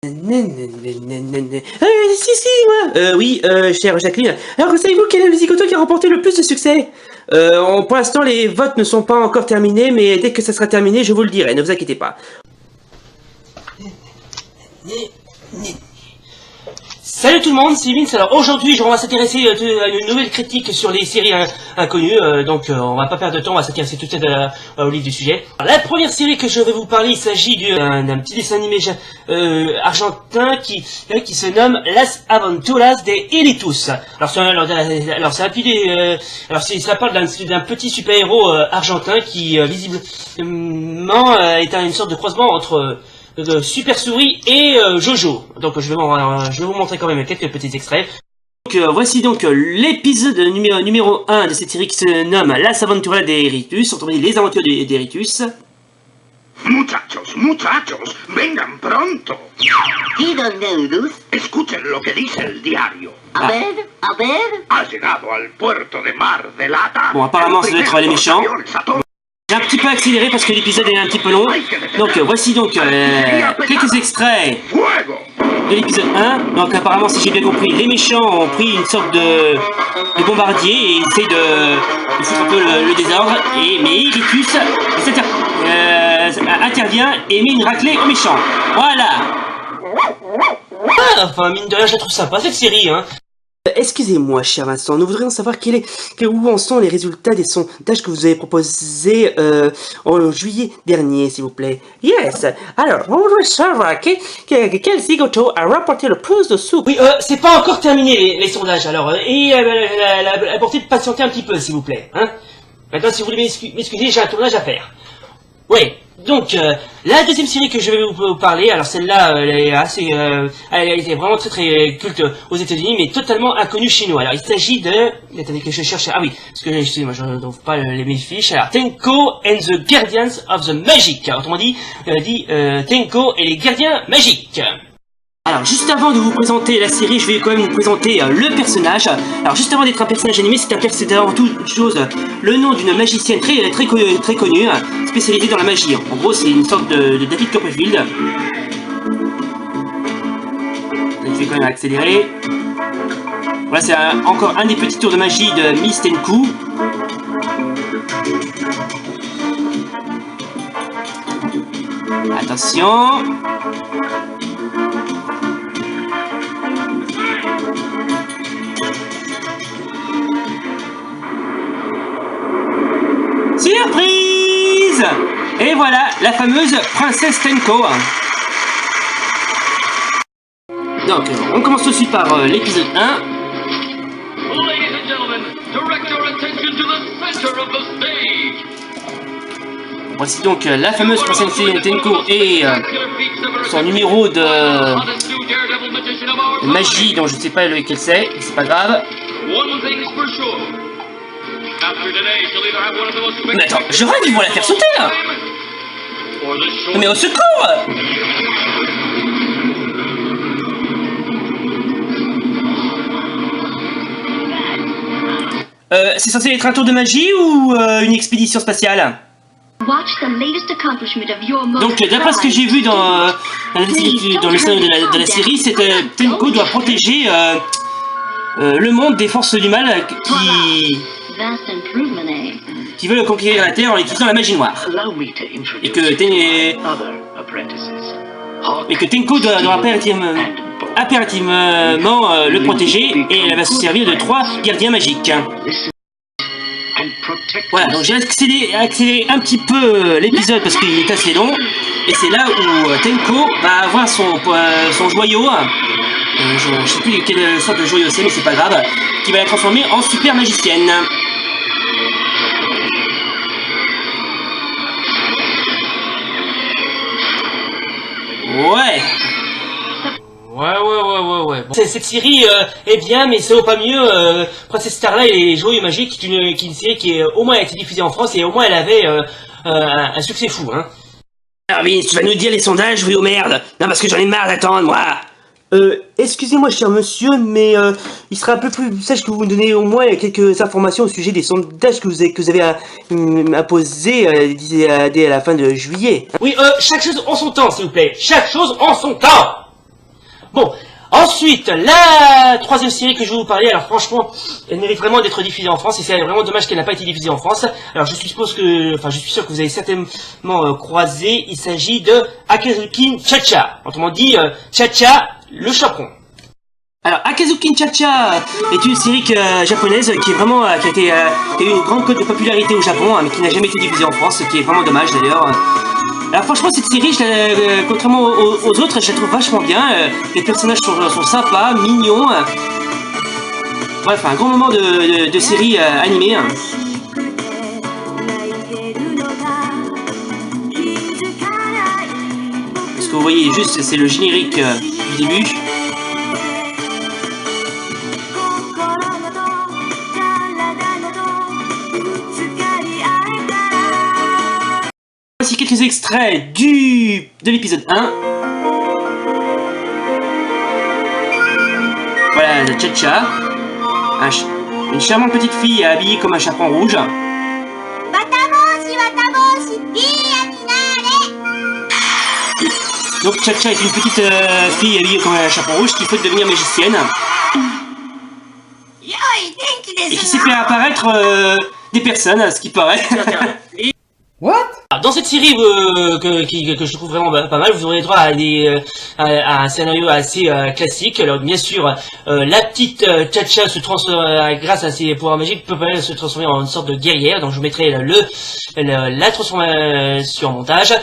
Excusez-moi. Oui, chère Jacqueline. Alors, savez-vous quel est le zigoto qui a remporté le plus de succès? Pour l'instant, les votes ne sont pas encore terminés, mais dès que ça sera terminé, je vous le dirai, ne vous inquiétez pas. Salut tout le monde, c'est Vince. Alors aujourd'hui, on va s'intéresser à une nouvelle critique sur les séries inconnues. On va pas perdre de temps, on va s'intéresser tout de suite au livre du sujet. Alors, la première série que je vais vous parler, il s'agit d'un petit dessin animé argentin qui se nomme Las Aventuras de Elitus. Alors ça parle d'un petit super-héros argentin qui visiblement est une sorte de croisement entre Super Souris et Jojo. Donc je vais vous montrer quand même quelques petits extraits. Donc voici donc l'épisode numéro 1 de cette série qui se nomme Las Aventuras de Eritus, autrement dit les aventures d'Eritus. Muchachos, vengan pronto. ¿Y dónde, Urus? Escuchen lo que dice el diario. A ver. Ha llegado al puerto de Mar de Lata. Bon, apparemment, ça doit être les méchants. J'ai un petit peu accéléré parce que l'épisode est un petit peu long. Donc voici donc quelques extraits de l'épisode 1. Donc apparemment, si j'ai bien compris, les méchants ont pris une sorte de bombardier et essayent de foutre un peu le désordre. Mais Eritus intervient et met une raclée aux méchants. Voilà. Enfin, mine de rien, je la trouve sympa cette série, hein. Excusez-moi, cher Vincent, nous voudrions savoir où en sont les résultats des sondages que vous avez proposés en juillet dernier, s'il vous plaît. Yes. Alors, on voudrait savoir quel zigoto a rapporté le plus de sous. Oui, c'est pas encore terminé les sondages, alors, la portée de patienter un petit peu, s'il vous plaît, hein. Maintenant, si vous voulez m'excuser, j'ai un tournage à faire. Ouais, donc la deuxième série que je vais vous parler, alors celle-là, elle était vraiment très culte aux États-Unis, mais totalement inconnue chez nous. Alors il s'agit de, attendez que je cherche, ah oui, parce que excusez-moi, je ne trouve pas mes fiches. Alors Tenko and the Guardians of the Magic, autrement dit, Tenko et les Gardiens Magiques. Alors, juste avant de vous présenter la série, je vais quand même vous présenter le personnage. Alors, juste avant d'être un personnage animé, c'est avant toute chose le nom d'une magicienne très connue, spécialisée dans la magie. En gros, c'est une sorte de David Copperfield. Je vais quand même accélérer. Voilà, c'est encore un des petits tours de magie de Miss Tenko. Attention. Surprise! Et voilà, la fameuse princesse Tenko. Donc, on commence tout de suite par l'épisode 1. Voici donc la fameuse princesse Tenko et son numéro de magie dont je ne sais pas lequel c'est pas grave. Mais attends, je rêve, ils vont la faire sauter là. Mais au secours! C'est censé être un tour de magie ou une expédition spatiale? Donc d'après ce que j'ai vu dans le scénario de la série, c'est que Tenko doit protéger le monde des forces du mal qui veulent conquérir la Terre en utilisant la magie noire. Et que Tenko doit impérativement le protéger, et elle va se servir de 3 gardiens magiques. Voilà, donc j'ai accéléré un petit peu l'épisode parce qu'il est assez long, et c'est là où Tenko va avoir son joyau. Je ne sais plus quelle sorte de joyau c'est, mais c'est pas grave, qui va la transformer en super magicienne. Ouais. Bon. Cette série est bien, mais ça vaut pas mieux. Princess Starlight et les joyaux magiques, qui est une série qui au moins a été diffusée en France, et au moins elle avait un succès fou, hein. Alors Vince, tu vas nous dire les sondages, oui ou merde? Non, parce que j'en ai marre d'attendre, moi. Excusez-moi, cher monsieur, mais il serait un peu plus sage que vous me donnez au moins quelques informations au sujet des sondages que vous avez imposés dès la fin de juillet. Oui, chaque chose en son temps, s'il vous plaît. Chaque chose en son temps. Bon, ensuite, la troisième série que je vais vous parler, alors franchement, elle mérite vraiment d'être diffusée en France, et c'est vraiment dommage qu'elle n'a pas été diffusée en France. Alors je suppose que, enfin je suis sûr que vous avez certainement croisé, il s'agit de Akazukin Cha-Cha, autrement dit, Cha-Cha, le chaperon. Alors, Akazukin Cha-Cha est une série japonaise qui est vraiment, qui a eu une grande cote de popularité au Japon, hein, mais qui n'a jamais été diffusée en France, ce qui est vraiment dommage d'ailleurs. Alors franchement, cette série, contrairement aux autres, je la trouve vachement bien. Les personnages sont sympas, mignons. Bref, un grand moment de série animée. Hein. Ce que vous voyez juste, c'est le générique du début. Voici quelques extraits de l'épisode 1. Voilà, la Cha-Cha. Une charmante petite fille habillée comme un chaperon rouge. Donc Cha-Cha est une petite fille habillée comme un chaperon rouge qui souhaite devenir magicienne. Et qui s'est fait apparaître des personnes, ce qui paraît. What? Alors, dans cette série que je trouve vraiment pas mal, vous aurez droit à un scénario assez classique. Alors bien sûr, la petite Cha-Cha se transforme grâce à ses pouvoirs magiques peut se transformer en une sorte de guerrière. Donc je vous mettrai la transformation en montage.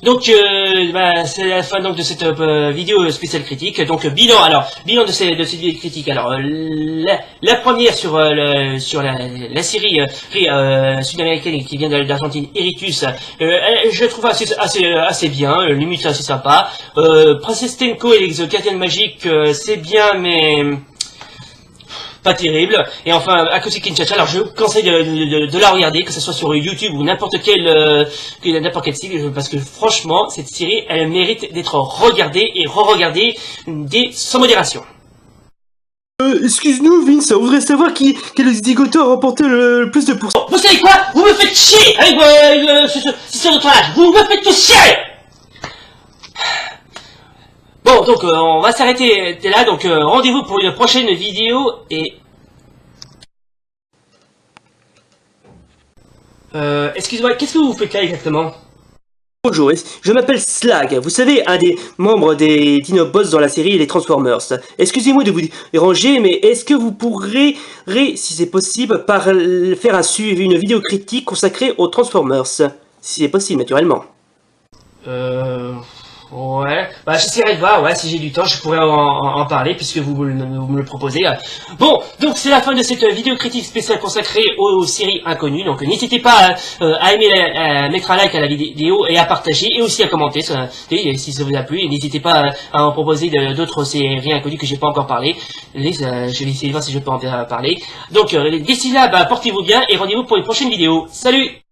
Donc c'est la fin donc de cette vidéo spéciale critique. Donc bilan de cette vidéo critique. Alors la première sur la série sud-américaine qui vient d'Argentine, Eritus. Je la trouve assez bien, limite assez sympa. Princesse Tenko et les gardiens magiques, c'est bien mais pas terrible. Et enfin, Akazukin Cha-Cha, alors je vous conseille de la regarder, que ce soit sur YouTube ou n'importe quel site, parce que franchement, cette série, elle mérite d'être regardée et re-regardée sans modération. Excuse-nous, Vince, on voudrait savoir quel zigoto a remporté le plus de pourcents. Vous savez quoi? Vous me faites chier avec ce tournage. Vous me faites tout chier. Bon, donc on va s'arrêter là, donc rendez-vous pour une prochaine vidéo et... excusez-moi, qu'est-ce que vous faites là exactement? Bonjour, je m'appelle Slag, vous savez, un des membres des Dinobots dans la série Les Transformers. Excusez-moi de vous déranger, mais est-ce que vous pourrez, si c'est possible, faire une vidéo critique consacrée aux Transformers? Si c'est possible, naturellement. Ouais, bah j'essaierai de voir, ouais, si j'ai du temps, je pourrais en parler, puisque vous me le proposez. Bon, donc c'est la fin de cette vidéo critique spéciale consacrée aux séries inconnues, donc n'hésitez pas à aimer, à mettre un like à la vidéo et à partager, et aussi à commenter, si ça vous a plu, et n'hésitez pas à en proposer d'autres séries inconnues que j'ai pas encore parlé. Je vais essayer de voir si je peux en parler. Donc d'ici là, bah portez-vous bien, et rendez-vous pour une prochaine vidéo. Salut!